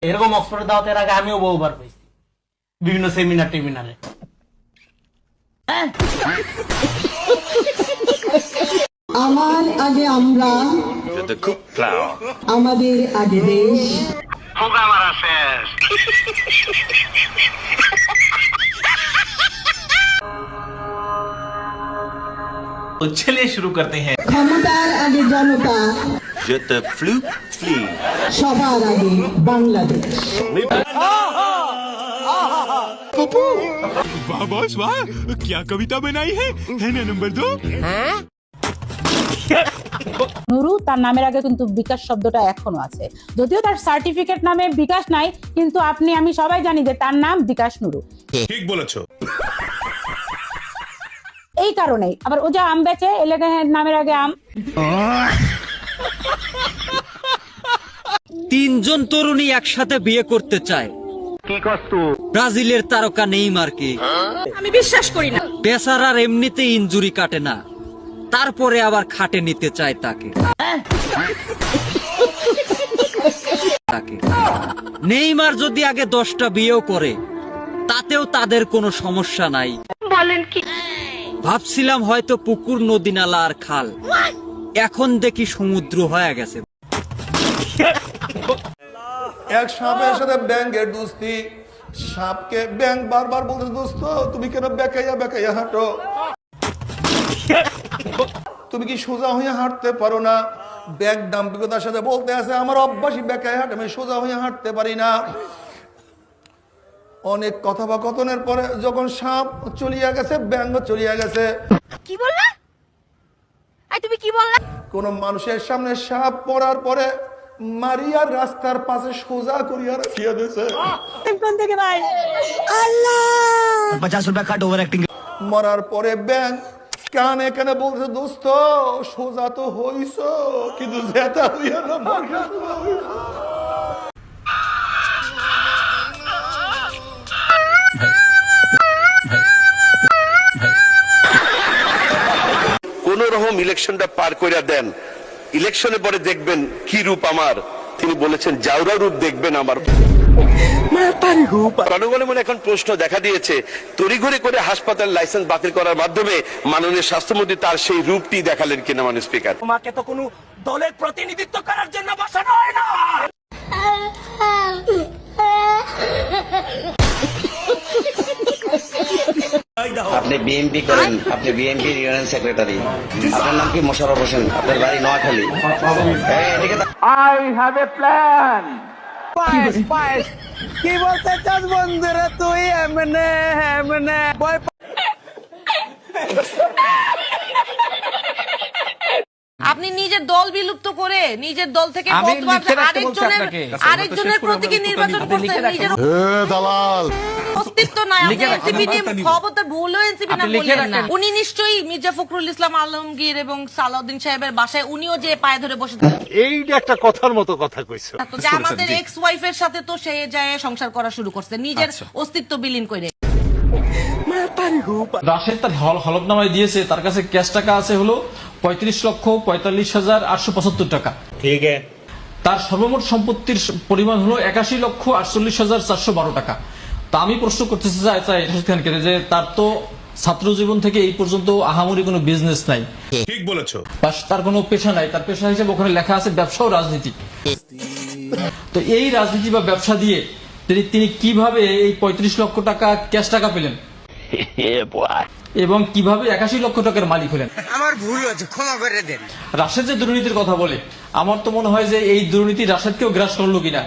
এরকম অক্সফোর্ডে দাওয়াতের আগে আমিও বহুবার পেয়েছি বিভিন্ন সেমিনার টেমিনারে। আমার আগে আমরা, আমাদের আগে দেশ। तो चलिए शुरू करते हैं। ক্ষমতার আগে জনতা, সবার আগে বাংলাদেশ। वाह बॉस वाह, क्या कविता बनाई है ना नंबर 2। নুরু তার নামের আগে কিন্তু বিকাশ শব্দটা এখনো আছে, যদিও তার সার্টিফিকেট নামে বিকাশ নাই, কিন্তু আপনি আমি সবাই জানি যে তার নাম বিকাশ নুরু। ঠিক বলেছো। এই কারণেই আবার ও যা আম বেচে এলাকা নামের আগে আম। তিনজন তরুণী একসাথে বিয়ে করতে চায়। ব্রাজিলের তারকা নেইমারকে। আমি বিশ্বাস করি না। বেচারার এমনিতে ইনজুরি কাটে না, তারপরে আবার খাটে নিতে চায় তাকে। নেইমার যদি আগে 10টা বিয়েও করে তাতেও তাদের কোনো সমস্যা নাই। বলেন কি? ভাবছিলাম হয়তো পুকুর, নদী, নালা আর খাল, এখন দেখি সমুদ্র হয়ে গেছে। এক সাপের সাথে ব্যাঙের দুস্তি। সাপকে ব্যাঙ বারবার বলতে, দোস্ত তুমি কেন বেকাইয়া বেকাইয়া হাঁটো? তুমি কি সোজা হইয়া হাঁটতে পারো না? ব্যাগ দাম্ভিকতার সাথে বলতে আছে, আমার অভ্যাসই বেকায় হাঁটে, আমি সোজা হইয়া হাঁটতে পারি না। অনেক কথোপকথনের পরে যখন সাপ চলিয়া গেছে, ব্যাঙ চলিয়া গেছে। কি বললা? আই তুমি কি বললা? কোন মানুষের সামনে সাপ পড়ার পরে মারিয়ার রাস্তার পাশে সোজা করিয়া রাখিয়া দিয়েছে। কোন থেকে ভাই? আল্লাহ! 50 টাকা কাট ওভার অ্যাক্টিং। মরার পরে ব্যাঙ কানে কানে বলছে, দোস্ত সোজা তো হইছ, কিন্তু জেতা হইয়া না মরিয়া হইছ। কোন রকম ইলেকশনটা পার করে দেন, ইলেকশনের পরে দেখবেন কি রূপ আমার। তিনি বলেছেন জাউরা রূপ দেখবেন আমার। জনগণের মনে এখন প্রশ্ন দেখা দিয়েছে, তড়িঘড়ি করে হাসপাতাল লাইসেন্স বাতিল করার মাধ্যমে মাননীয় স্বাস্থ্যমন্ত্রী তার সেই রূপটি দেখালেন কিনা। মাননীয় স্পিকার, তোমাকে তো কোনো দলের প্রতিনিধিত্ব করার জন্য বসানো হয় না। আপনি বিএনপি করেন, আপনি বিএনপি ইউনিয়ন সেক্রেটারি, আপনার নাম কি? মোশাররফ হোসেন, আপনার বাড়ি Noakhali. I have a plan. কি বলতে চাস বন্ধুরা তুই? এমনে এমনে আপনি নিজের দল বিলুপ্ত করে নিজের দল থেকে আরেকজনের প্রতীকে নির্বাচন করছেন। নিজের অস্তিত্ব নাই। এনসিপি নিয়ে খবরটা ভুলও এনসিপি না বললেন না। উনি নিশ্চয়ই মির্জা ফখরুল ইসলাম আলমগীর এবং সালাউদ্দিন সাহেবের বাসায় উনিও যে পায়ে ধরে বসে থাকেন। এইটা একটা কথার মতো কথা কইছো। যে আমাদের এক্স ওয়াইফের সাথে তো সে যায় সংসার করা শুরু করছে, নিজের অস্তিত্ব বিলীন করে। রাশেদ তার হলফনামায় দিয়েছে তার কাছে ক্যাশ টাকা আছে হলো 35,45,875 টাকা। ঠিক আছে। তার সর্বমোট সম্পত্তির পরিমাণ হলো 81,48,412 টাকা। তা আমি প্রশ্ন করতে চাই রাশেদ খানকে যে তার তো ছাত্র জীবন থেকে এই পর্যন্ত আহামরি কোনো বিজনেস নাই, ঠিক বলেছো। তার কোনো পেশা নাই। তার পেশা হিসেবে ওখানে লেখা আছে ব্যবসা ও রাজনীতি। তো এই রাজনীতি বা ব্যবসা দিয়ে তিনি কিভাবে এই 35 লক্ষ টাকা ক্যাশ টাকা পেলেন এবং কিভাবে 81 লক্ষ টাকার মালিক হলেন? আমার ভুল হয়েছে, ক্ষমা করে দেন। রাশেদ যে দুর্নীতির কথা বলে, আমার তো মনে হয় যে এই দুর্নীতি রাশেদকেও গ্রাস করলো কিনা।